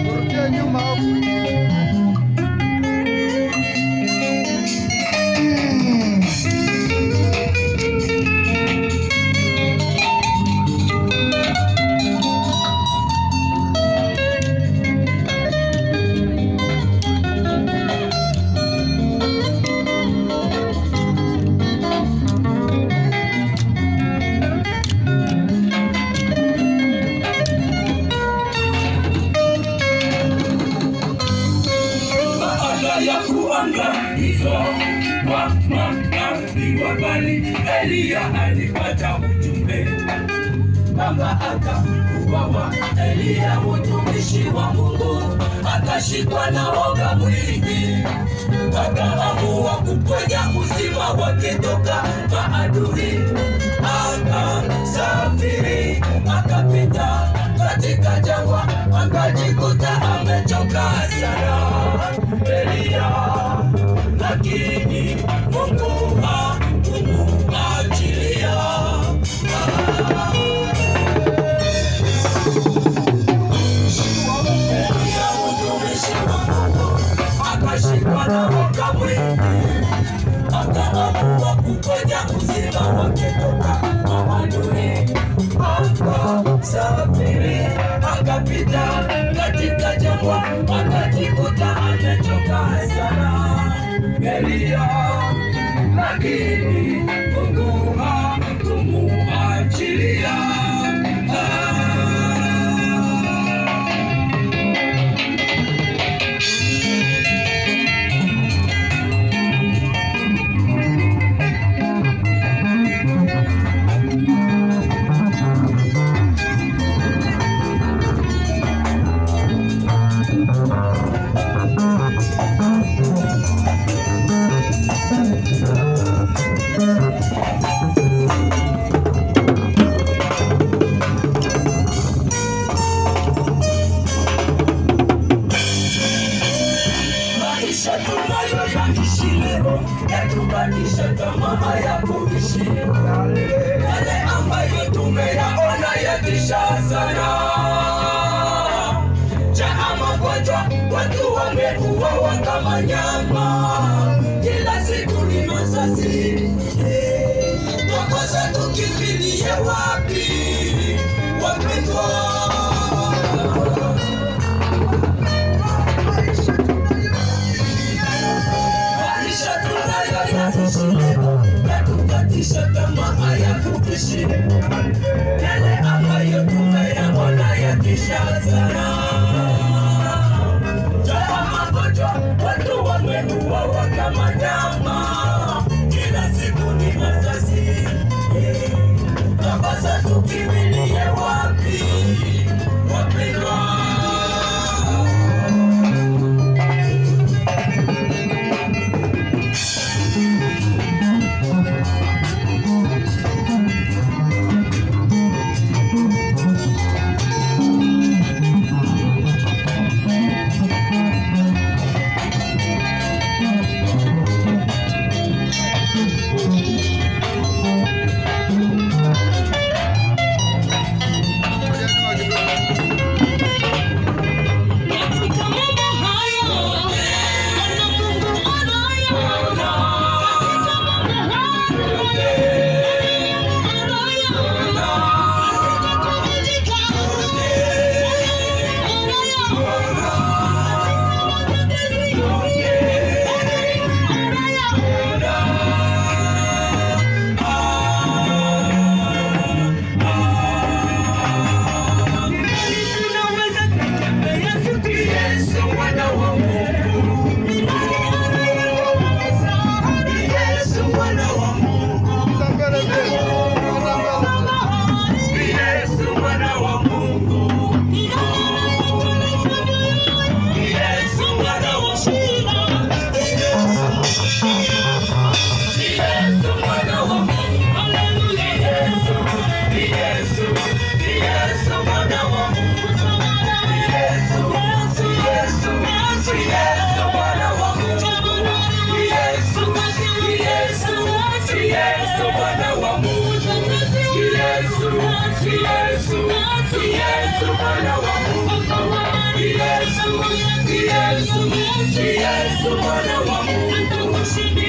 Kurudie nyuma huku. Ya kuangamizwa kwa manabii wa Baali, Eliya alipata ujumbe kwamba atauawa. Eliya mtumishi wa Mungu akashikwa na woga mwingi, akaamua kupwenya uzima wake toka maadui. Akasafiri akapita katika jangwa, akajikuta amechoka sana Eliya, lakini Mungu hakumuachilia. Eliya mtumishi wa Mungu akashikwa na woga mwingi, akaamua kupwenya uzima wake toka maadui. Akasafiri akapita katika jangwa, akajikuta amechoka sana Eliya, lakini Mungu hakumuachilia. Maisha tunayoyaishi leo yatubadilisha tamaa ya kuishi. Yale ambayo tumeyaona yatisha sana. Njaa, magonjwa, watu wameuawa kama nyama, kila siku ni masasi. Twakosa tukimbilie wapi wapendwa? Yatukatisha tamaa ya kuishi. Yale ambayo tumeyaona yatisha sana. Njaa, magonjwa, watu wameuawa kama nyama, kila siku ni masasi. Twakosa tukimbilie wapi wapendwa? Yesu mwana wa Mungu.